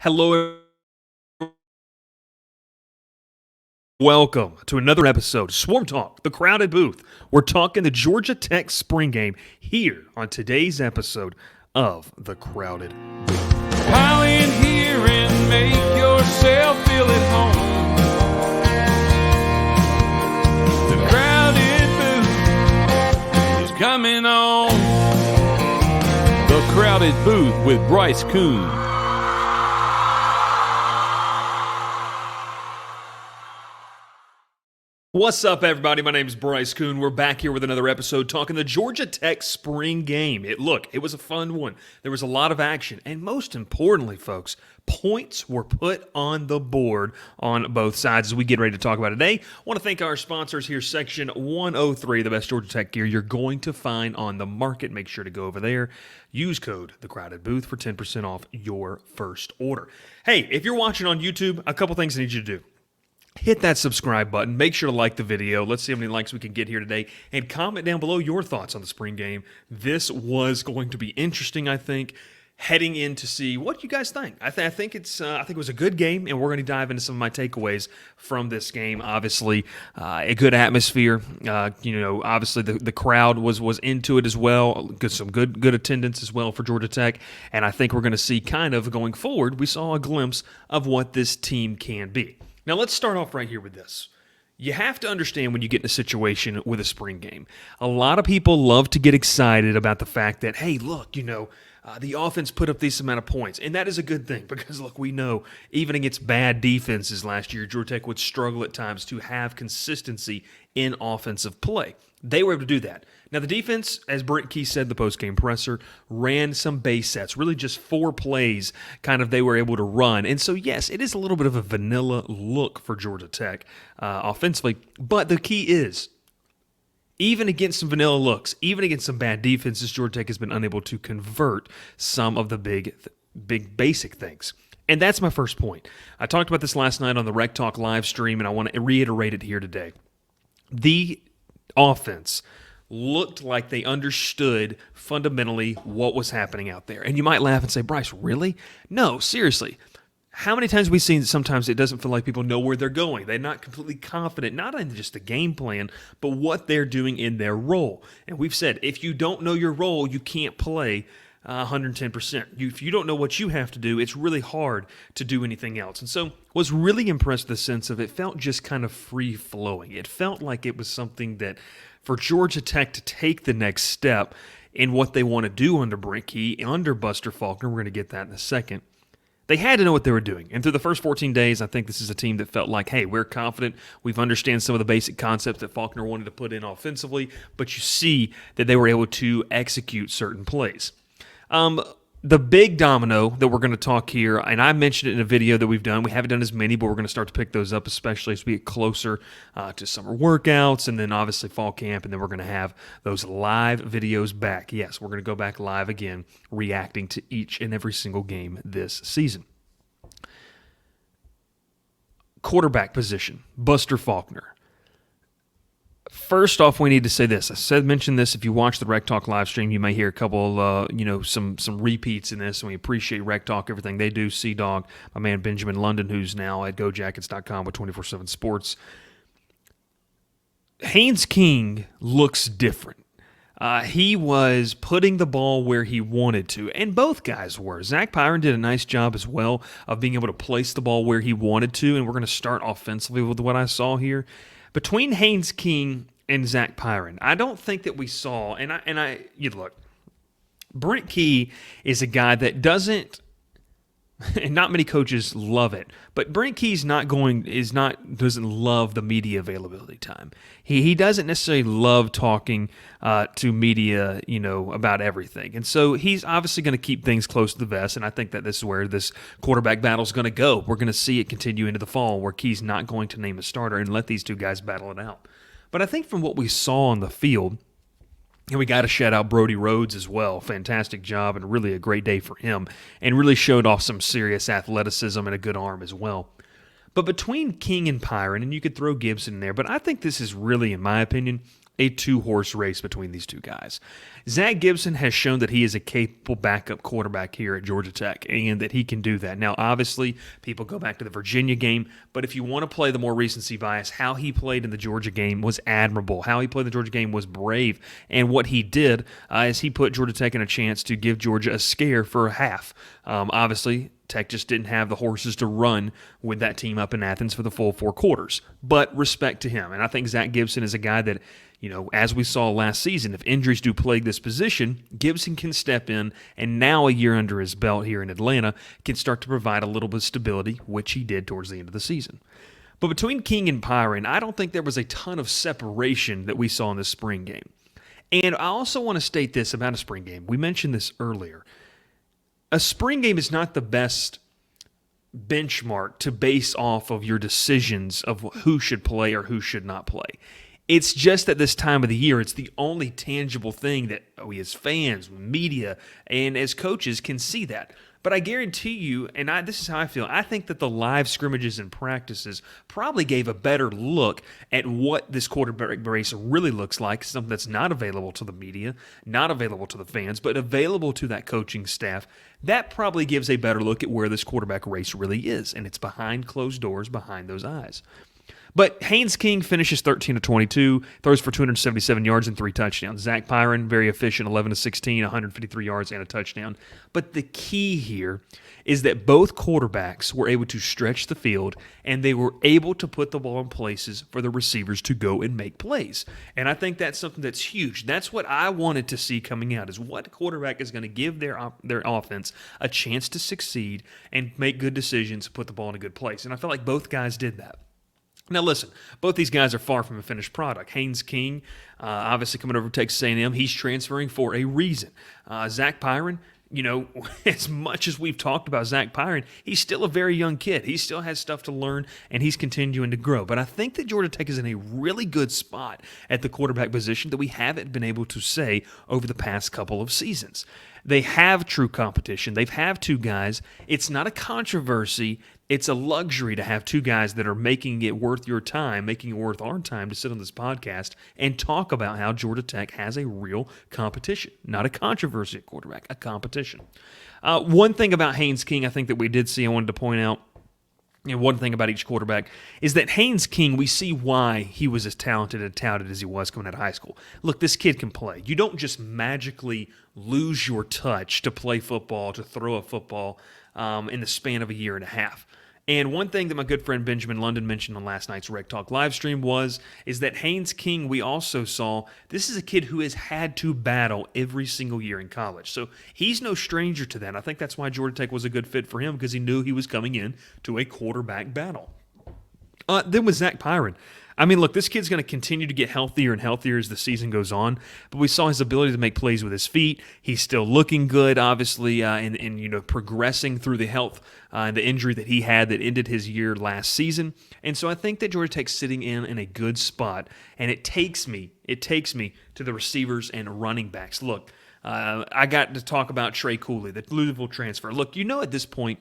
Hello, welcome to another episode, Swarm Talk, the Crowded Booth. We're talking the Georgia Tech spring game here on today's episode of the Crowded Booth. Pile in here and make yourself feel at home. The Crowded Booth is coming on. The Crowded Booth with Bryce Koon. What's up, everybody? My name is Bryce Koon. We're back here with another episode talking the Georgia Tech spring game. It was a fun one. There was a lot of action, and most importantly, folks, points were put on the board on both sides as we get ready to talk about it today. I want to thank our sponsors here, Section 103, the best Georgia Tech gear you're going to find on the market. Make sure to go over there. Use code The Crowded Booth for 10% off your first order. Hey, if you're watching on YouTube, a couple things I need you to do. Hit that subscribe button. Make sure to like the video. Let's see how many likes we can get here today. And comment down below your thoughts on the spring game. This was going to be interesting, I think, heading in to see what you guys think. I think it was a good game, and we're going to dive into some of my takeaways from this game. Obviously, a good atmosphere. Obviously the crowd was into it as well. Some good attendance as well for Georgia Tech. And I think we're going to see kind of going forward, we saw a glimpse of what this team can be. Now, let's start off right here with this. You have to understand when you get in a situation with a spring game. A lot of people love to get excited about the fact that, hey, look, the offense put up this amount of points. And that is a good thing because, look, we know even against bad defenses last year, Georgia Tech would struggle at times to have consistency in offensive play. They were able to do that. Now, the defense, as Brent Key said in the postgame presser, ran some base sets, really just 4 plays kind of they were able to run. And so, yes, it is a little bit of a vanilla look for Georgia Tech offensively. But the key is, even against some vanilla looks, even against some bad defenses, Georgia Tech has been unable to convert some of the big basic things. And that's my first point. I talked about this last night on the Rec Talk live stream, and I want to reiterate it here today. The offense looked like they understood fundamentally what was happening out there. And you might laugh and say, Bryce, really? No, seriously. How many times have we seen that sometimes it doesn't feel like people know where they're going? They're not completely confident, not in just the game plan, but what they're doing in their role. And we've said, if you don't know your role, you can't play 110%. If you don't know what you have to do, it's really hard to do anything else. And so was really impressed with the sense of it felt just kind of free-flowing. It felt like it was something that for Georgia Tech to take the next step in what they want to do under Brent Key, under Buster Faulkner, we're going to get that in a second, they had to know what they were doing. And through the first 14 days, I think this is a team that felt like, hey, we're confident. We've understand some of the basic concepts that Faulkner wanted to put in offensively, but you see that they were able to execute certain plays. The big domino that we're going to talk here, and I mentioned it in a video that we've done. We haven't done as many, but we're going to start to pick those up, especially as we get closer to summer workouts and then obviously fall camp, and then we're going to have those live videos back. Yes, we're going to go back live again, reacting to each and every single game this season. Quarterback position, Buster Faulkner. First off, we need to say this. Mentioned this. If you watch the Rec Talk live stream, you may hear a couple, some repeats in this, and we appreciate Rec Talk, everything they do. C-Dog, my man Benjamin London, who's now at GoJackets.com with 24/7 Sports. Haynes King looks different. He was putting the ball where he wanted to, and both guys were. Zach Pyron did a nice job as well of being able to place the ball where he wanted to, and we're going to start offensively with what I saw here. Between Haynes King and Zach Pyron, I don't think that we saw, look, Brent Key is a guy that doesn't, and not many coaches love it, but Brent Key doesn't love the media availability time. He doesn't necessarily love talking to media, about everything. And so he's obviously going to keep things close to the vest, and I think that this is where this quarterback battle is going to go. We're going to see it continue into the fall where Key's not going to name a starter and let these two guys battle it out. But I think from what we saw on the field, and we got to shout out Brody Rhodes as well. Fantastic job and really a great day for him, and really showed off some serious athleticism and a good arm as well. But between King and Pyron, and you could throw Gibson in there, but I think this is really, in my opinion, a two-horse race between these two guys. Zach Gibson has shown that he is a capable backup quarterback here at Georgia Tech and that he can do that. Now, obviously, people go back to the Virginia game, but if you want to play the more recency bias, how he played in the Georgia game was admirable. How he played in the Georgia game was brave, and what he did is he put Georgia Tech in a chance to give Georgia a scare for a half. Obviously, Tech just didn't have the horses to run with that team up in Athens for the full 4 quarters. But respect to him. And I think Zach Gibson is a guy that, as we saw last season, if injuries do plague this position, Gibson can step in, and now a year under his belt here in Atlanta, can start to provide a little bit of stability, which he did towards the end of the season. But between King and Pyron, I don't think there was a ton of separation that we saw in this spring game. And I also want to state this about a spring game. We mentioned this earlier. A spring game is not the best benchmark to base off of your decisions of who should play or who should not play. It's just at this time of the year, it's the only tangible thing that we as fans, media, and as coaches can see that. But I guarantee you, and this is how I feel, I think that the live scrimmages and practices probably gave a better look at what this quarterback race really looks like, something that's not available to the media, not available to the fans, but available to that coaching staff. That probably gives a better look at where this quarterback race really is, and it's behind closed doors, behind those eyes. But Haynes King finishes 13 of 22, throws for 277 yards and 3 touchdowns. Zach Pyron, very efficient, 11 of 16, 153 yards and a touchdown. But the key here is that both quarterbacks were able to stretch the field, and they were able to put the ball in places for the receivers to go and make plays. And I think that's something that's huge. That's what I wanted to see coming out, is what quarterback is going to give their offense a chance to succeed and make good decisions, put the ball in a good place. And I felt like both guys did that. Now listen, both these guys are far from a finished product. Haynes King, obviously coming over from Texas A&M, he's transferring for a reason. Zach Pyron, as much as we've talked about Zach Pyron, he's still a very young kid. He still has stuff to learn, and he's continuing to grow. But I think that Georgia Tech is in a really good spot at the quarterback position that we haven't been able to say over the past couple of seasons. They have true competition. They have 2 guys. It's not a controversy. It's a luxury to have 2 guys that are making it worth your time, making it worth our time to sit on this podcast and talk about how Georgia Tech has a real competition. Not a controversy at quarterback, a competition. One thing about Haynes King I think that we did see, I wanted to point out, one thing about each quarterback is that Haynes King, we see why he was as talented and touted as he was coming out of high school. Look, this kid can play. You don't just magically lose your touch to play football, to throw a football in the span of a year and a half. And one thing that my good friend Benjamin London mentioned on last night's Rec Talk live stream is that Haynes King, we also saw, this is a kid who has had to battle every single year in college. So he's no stranger to that. I think that's why Georgia Tech was a good fit for him, because he knew he was coming in to a quarterback battle. Then with Zach Pyron. I mean, look, this kid's going to continue to get healthier and healthier as the season goes on, but we saw his ability to make plays with his feet. He's still looking good, obviously, and progressing through the health and the injury that he had that ended his year last season. And so I think that Georgia Tech's sitting in a good spot, and it takes me to the receivers and running backs. Look, I got to talk about Trey Cooley, the Louisville transfer. Look, at this point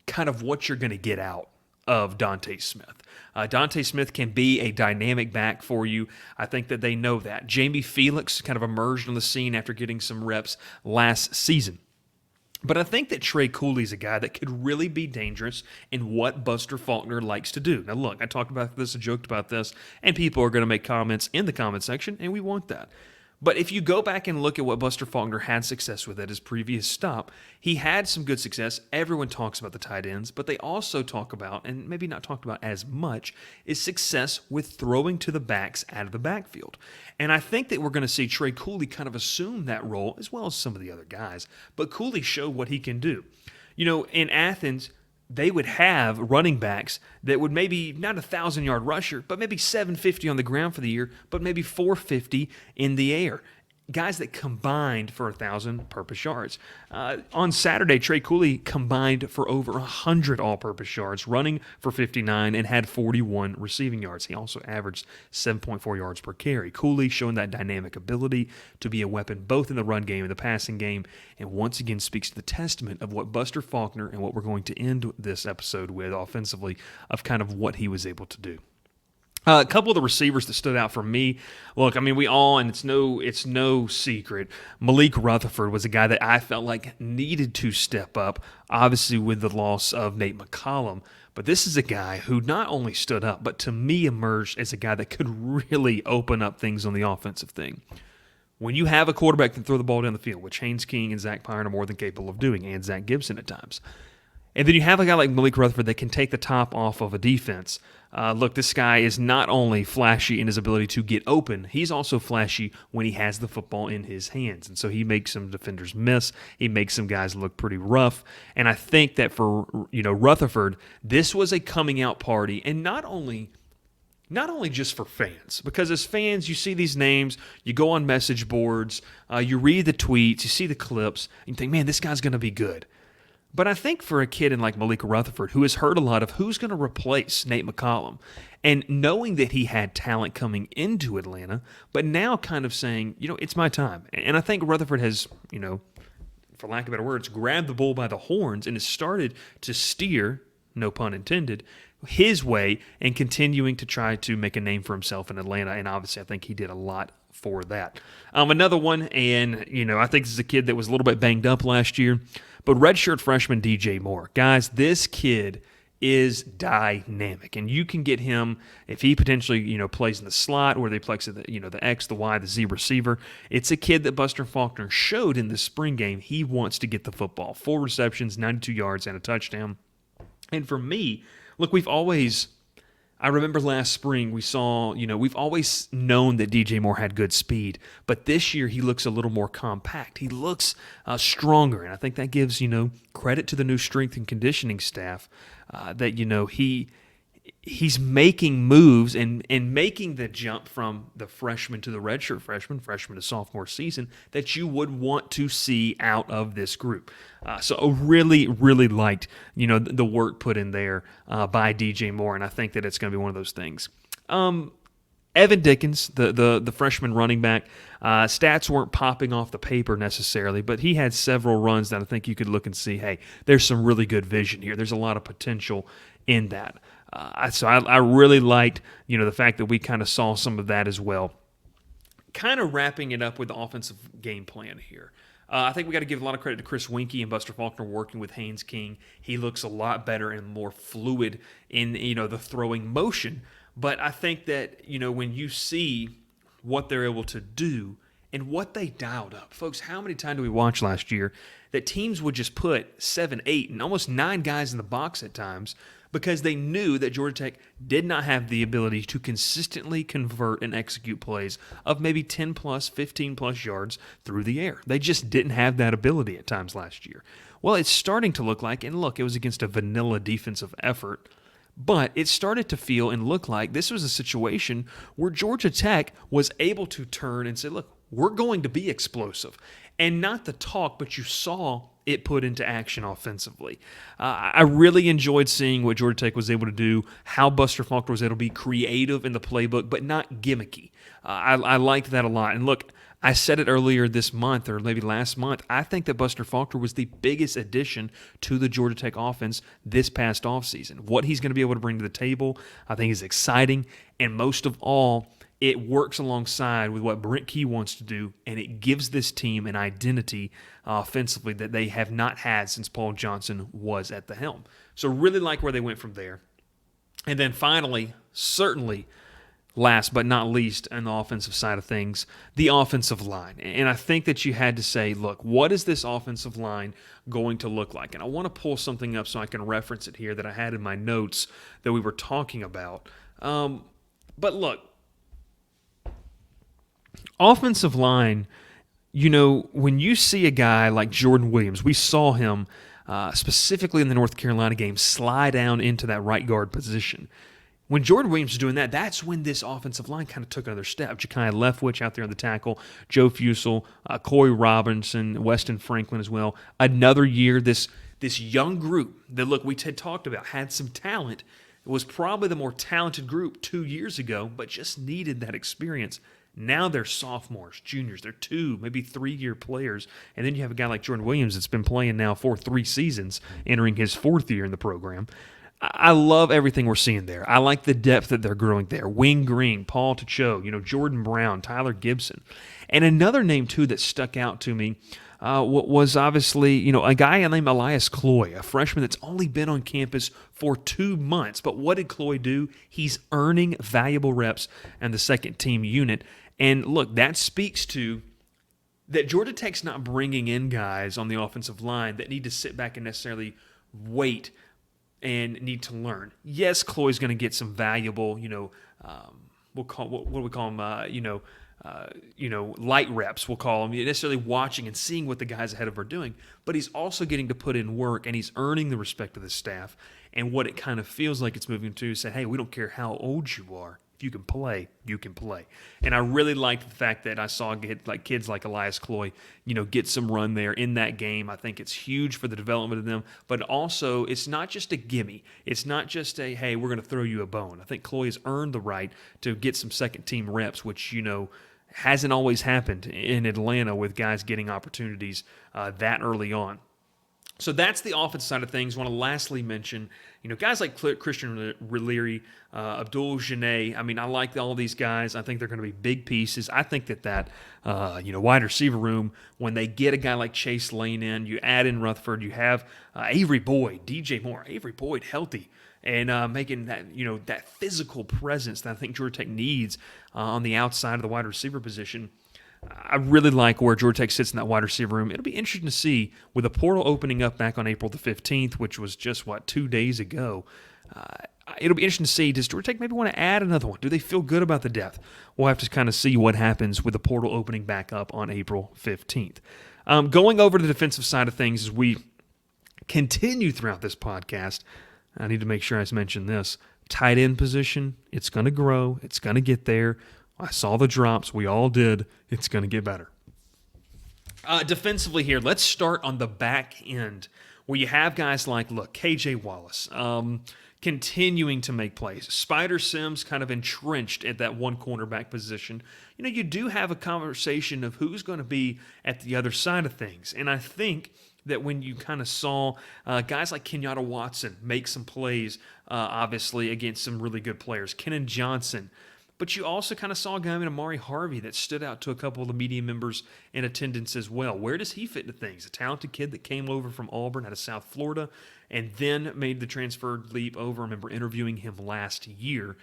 kind of what you're going to get out of Dante Smith. Dante Smith can be a dynamic back for you. I think that they know that. Jamie Felix kind of emerged on the scene after getting some reps last season. But I think that Trey Cooley's a guy that could really be dangerous in what Buster Faulkner likes to do. Now, look, I talked about this, I joked about this, and people are going to make comments in the comment section, and we want that. But if you go back and look at what Buster Faulkner had success with at his previous stop, he had some good success. Everyone talks about the tight ends, but they also talk about, and maybe not talked about as much, is success with throwing to the backs out of the backfield. And I think that we're going to see Trey Cooley kind of assume that role, as well as some of the other guys. But Cooley showed what he can do. In Athens, they would have running backs that would maybe not a 1,000-yard rusher, but maybe 750 on the ground for the year, but maybe 450 in the air. Guys that combined for 1,000 purpose yards. On Saturday, Trey Cooley combined for over 100 all-purpose yards, running for 59 and had 41 receiving yards. He also averaged 7.4 yards per carry. Cooley showing that dynamic ability to be a weapon both in the run game and the passing game, and once again speaks to the testament of what Buster Faulkner and what we're going to end this episode with offensively, of kind of what he was able to do. A couple of the receivers that stood out for me. Look, I mean, and it's no secret. Malik Rutherford was a guy that I felt like needed to step up, obviously with the loss of Nate McCollum. But this is a guy who not only stood up, but to me emerged as a guy that could really open up things on the offensive thing. When you have a quarterback that can throw the ball down the field, which Haynes King and Zach Pyron are more than capable of doing, and Zach Gibson at times. And then you have a guy like Malik Rutherford that can take the top off of a defense. Look, this guy is not only flashy in his ability to get open, he's also flashy when he has the football in his hands. And so he makes some defenders miss. He makes some guys look pretty rough. And I think that for Rutherford, this was a coming out party, and not only just for fans, because as fans, you see these names, you go on message boards, you read the tweets, you see the clips, and you think, man, this guy's going to be good. But I think for a kid in like Malik Rutherford, who has heard a lot of who's going to replace Nate McCollum, and knowing that he had talent coming into Atlanta, but now kind of saying, it's my time. And I think Rutherford has, for lack of better words, grabbed the bull by the horns and has started to steer, no pun intended, his way and continuing to try to make a name for himself in Atlanta. And obviously, I think he did a lot for that. Another one, and, I think this is a kid that was a little bit banged up last year, but redshirt freshman DJ Moore. Guys, this kid is dynamic, and you can get him if he potentially, plays in the slot, where they play the X, the Y, the Z receiver. It's a kid that Buster Faulkner showed in the spring game he wants to get the football. 4 receptions, 92 yards, and a touchdown. And for me, look, I remember last spring we've always known that DJ Moore had good speed, but this year he looks a little more compact. He looks stronger, and I think that gives, credit to the new strength and conditioning staff that, he's making moves and making the jump from the freshman to the redshirt freshman to sophomore season that you would want to see out of this group. So I really, really liked, the work put in there by DJ Moore, and I think that it's going to be one of those things. Evan Dickens, the freshman running back, stats weren't popping off the paper necessarily, but he had several runs that I think you could look and see, hey, there's some really good vision here. There's a lot of potential in that. So I really liked, the fact that we kind of saw some of that as well. Kind of wrapping it up with the offensive game plan here. I think we got to give a lot of credit to Chris Winkie and Buster Faulkner working with Haynes King. He looks a lot better and more fluid in, the throwing motion. But I think that, when you see what they're able to do and what they dialed up. Folks, how many times did we watch last year that teams would just put 7, 8, and almost 9 guys in the box at times because they knew that Georgia Tech did not have the ability to consistently convert and execute plays of maybe 10-plus, 15-plus yards through the air. They just didn't have that ability at times last year. Well, it's starting to look like, and look, it was against a vanilla defensive effort, but it started to feel and look like this was a situation where Georgia Tech was able to turn and say, look, we're going to be explosive. And not the talk, but you saw it put into action offensively. I really enjoyed seeing what Georgia Tech was able to do, how Buster Faulkner was able to be creative in the playbook, but not gimmicky. I liked that a lot. And look, I said it earlier this month or maybe last month, I think that Buster Faulkner was the biggest addition to the Georgia Tech offense this past offseason. What he's going to be able to bring to the table, I think is exciting. And most of all, it works alongside with what Brent Key wants to do, and it gives this team an identity offensively that they have not had since Paul Johnson was at the helm. So really like where they went from there. And then finally, certainly last but not least on the offensive side of things, the offensive line. And I think that you had to say, look, what is this offensive line going to look like? And I want to pull something up so I can reference it here that I had in my notes that we were talking about. But look, offensive line, when you see a guy like Jordan Williams, we saw him specifically in the North Carolina game slide down into that right guard position. When Jordan Williams was doing that, that's when this offensive line kind of took another step. Ja'Kiah Leftwich out there on the tackle, Joe Fusel, Corey Robinson, Weston Franklin as well. Another year, this young group that, look, we had talked about, had some talent. It was probably the more talented group 2 years ago, but just needed that experience. Now they're sophomores, juniors. They're 2, maybe 3-year players. And then you have a guy like Jordan Williams that's been playing now for 3 seasons, entering his 4th year in the program. I love everything we're seeing there. I like the depth that they're growing there. Wing Green, Paul Tacho, Jordan Brown, Tyler Gibson. And another name, too, that stuck out to me was obviously, a guy named Elias Cloy, a freshman that's only been on campus for 2 months. But what did Cloy do? He's earning valuable reps in the second team unit. And look, that speaks to that Georgia Tech's not bringing in guys on the offensive line that need to sit back and necessarily wait and need to learn. Yes, Cloy's going to get some valuable, we'll call what do we call them? Light reps. We'll call them necessarily watching and seeing what the guys ahead of him are doing. But he's also getting to put in work, and he's earning the respect of the staff. And what it kind of feels like it's moving to is say, hey, we don't care how old you are. If you can play, you can play. And I really liked the fact that I saw kids like Elias Cloy, get some run there in that game. I think it's huge for the development of them. But also, it's not just a gimme. It's not just a, hey, we're going to throw you a bone. I think Cloy has earned the right to get some second-team reps, which, hasn't always happened in Atlanta with guys getting opportunities that early on. So that's the offense side of things. I want to lastly mention, guys like Christian Leary, Abdul Janae. I mean, I like all these guys. I think they're going to be big pieces. I think that wide receiver room, when they get a guy like Chase Lane in, you add in Rutherford, you have Avery Boyd, DJ Moore, Avery Boyd healthy, and making that, that physical presence that I think Georgia Tech needs on the outside of the wide receiver position. I really like where Georgia Tech sits in that wide receiver room. It'll be interesting to see with the portal opening up back on April the 15th, which was just, 2 days ago. It'll be interesting to see, does Georgia Tech maybe want to add another one? Do they feel good about the depth? We'll have to kind of see what happens with the portal opening back up on April 15th. Going over to the defensive side of things as we continue throughout this podcast, I need to make sure I mention this. Tight end position, it's going to grow. It's going to get there. I saw the drops. We all did. It's going to get better. Defensively here, let's start on the back end where you have guys like, KJ Wallace continuing to make plays. Spider Sims kind of entrenched at that one cornerback position. You do have a conversation of who's going to be at the other side of things. And I think that when you kind of saw guys like Kenyatta Watson make some plays, obviously, against some really good players. Kenan Johnson. But you also kind of saw a guy named Amari Harvey that stood out to a couple of the media members in attendance as well. Where does he fit into things? A talented kid that came over from Auburn out of South Florida and then made the transfer leap over. I remember interviewing him last year.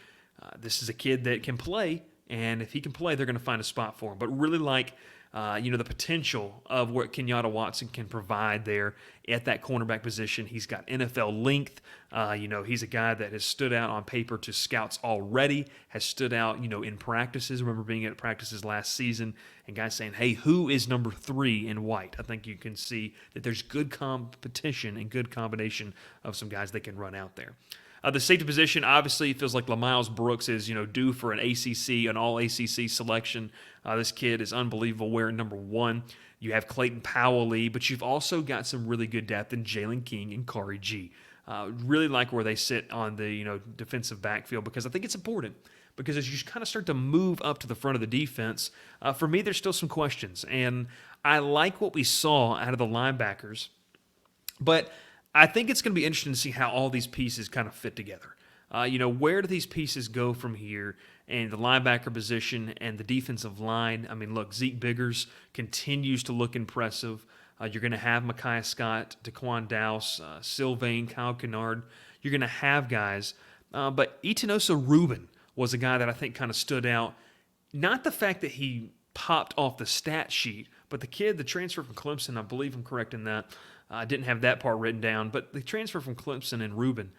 This is a kid that can play, and if he can play, they're going to find a spot for him. But really like the potential of what Kenyatta Watson can provide there at that cornerback position. He's got NFL length. He's a guy that has stood out on paper to scouts already, has stood out, in practices. I remember being at practices last season and guys saying, hey, who is number 3 in white? I think you can see that there's good competition and good combination of some guys that can run out there. The safety position, obviously, it feels like LaMiles Brooks is, due for an all-ACC selection. This kid is unbelievable wearing number 1. You have Clayton Powell-Lee, but you've also got some really good depth in Jalen King and Kari G. Really like where they sit on the, defensive backfield because I think it's important. Because as you kind of start to move up to the front of the defense, for me, there's still some questions. And I like what we saw out of the linebackers, but I think it's going to be interesting to see how all these pieces kind of fit together. Where do these pieces go from here? And the linebacker position and the defensive line. I mean, look, Zeke Biggers continues to look impressive. You're going to have Micaiah Scott, Daquan Dowse, Sylvain, Kyle Kennard. You're going to have guys. But Itanosa Rubin was a guy that I think kind of stood out. Not the fact that he popped off the stat sheet, but the kid, the transfer from Clemson, I believe I'm correct in that. I didn't have that part written down, but the transfer from Clemson and Rubin,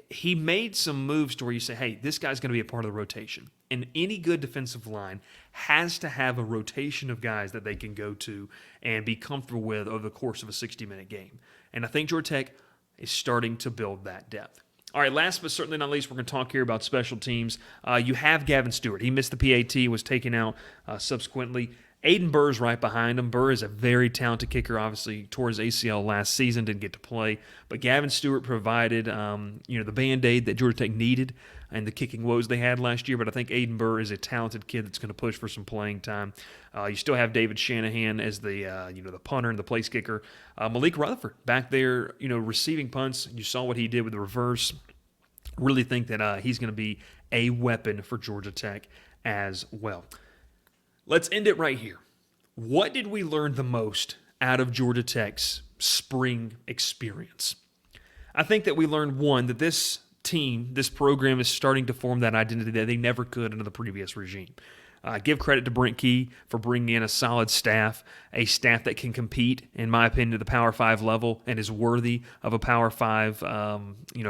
he made some moves to where you say, hey, this guy's going to be a part of the rotation. And any good defensive line has to have a rotation of guys that they can go to and be comfortable with over the course of a 60-minute game. And I think Georgia Tech is starting to build that depth. All right, last but certainly not least, we're going to talk here about special teams. You have Gavin Stewart. He missed the PAT, was taken out subsequently. Aiden Burr's right behind him. Burr is a very talented kicker, obviously tore his ACL last season, didn't get to play. But Gavin Stewart provided the Band-Aid that Georgia Tech needed and the kicking woes they had last year. But I think Aiden Burr is a talented kid that's going to push for some playing time. You still have David Shanahan as the punter and the place kicker. Malik Rutherford back there, receiving punts. You saw what he did with the reverse. Really think that he's going to be a weapon for Georgia Tech as well. Let's end it right here. What did we learn the most out of Georgia Tech's spring experience? I think that we learned, one, that this team, this program is starting to form that identity that they never could under the previous regime. Give credit to Brent Key for bringing in a solid staff, a staff that can compete, in my opinion, at the Power 5 level and is worthy of a Power 5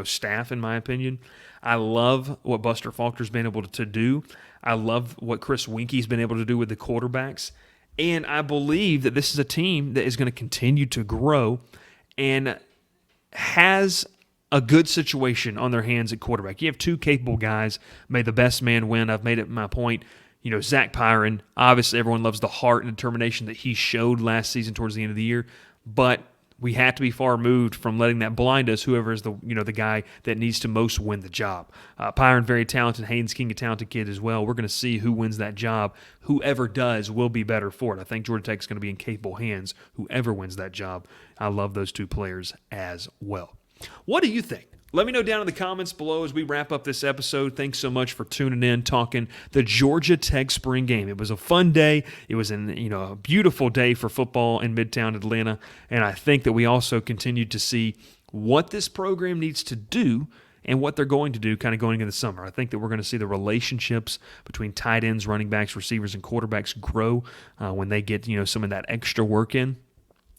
staff, in my opinion. I love what Buster Faulkner's been able to do. I love what Chris Winke's been able to do with the quarterbacks. And I believe that this is a team that is going to continue to grow and has a good situation on their hands at quarterback. You have two capable guys. May the best man win. I've made it my point. Zach Pyron, obviously everyone loves the heart and determination that he showed last season towards the end of the year, but we have to be far removed from letting that blind us, whoever is the guy that needs to most win the job. Pyron, very talented. Haynes King, a talented kid as well. We're going to see who wins that job. Whoever does will be better for it. I think Georgia Tech is going to be in capable hands, whoever wins that job. I love those two players as well. What do you think? Let me know down in the comments below as we wrap up this episode. Thanks so much for tuning in, talking the Georgia Tech spring game. It was a fun day. It was a beautiful day for football in Midtown Atlanta, and I think that we also continued to see what this program needs to do and what they're going to do kind of going into the summer. I think that we're going to see the relationships between tight ends, running backs, receivers, and quarterbacks grow when they get some of that extra work in.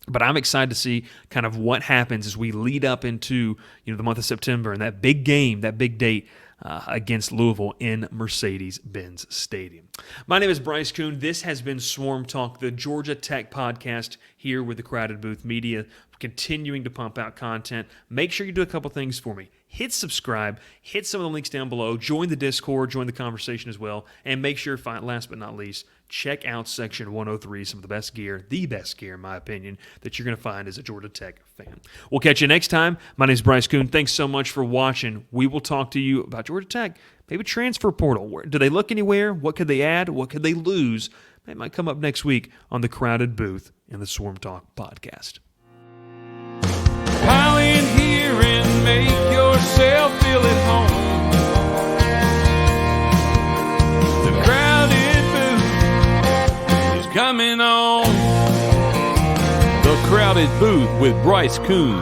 But I'm excited to see kind of what happens as we lead up into the month of September and that big game, that big date against Louisville in Mercedes-Benz Stadium. My name is Bryce Koon. This has been Swarm Talk, the Georgia Tech podcast here with the Crowded Booth Media, continuing to pump out content. Make sure you do a couple things for me. Hit subscribe, hit some of the links down below, join the Discord, join the conversation as well, and make sure, last but not least, check out Section 103, some of the best gear in my opinion, that you're going to find as a Georgia Tech fan. We'll catch you next time. My name is Bryce Koon. Thanks so much for watching. We will talk to you about Georgia Tech, maybe transfer portal. Do they look anywhere? What could they add? What could they lose? That might come up next week on the Crowded Booth in the Swarm Talk podcast. Pile in here and make yourself feel at home. The Crowded Booth is coming on. The Crowded Booth with Bryce Koon.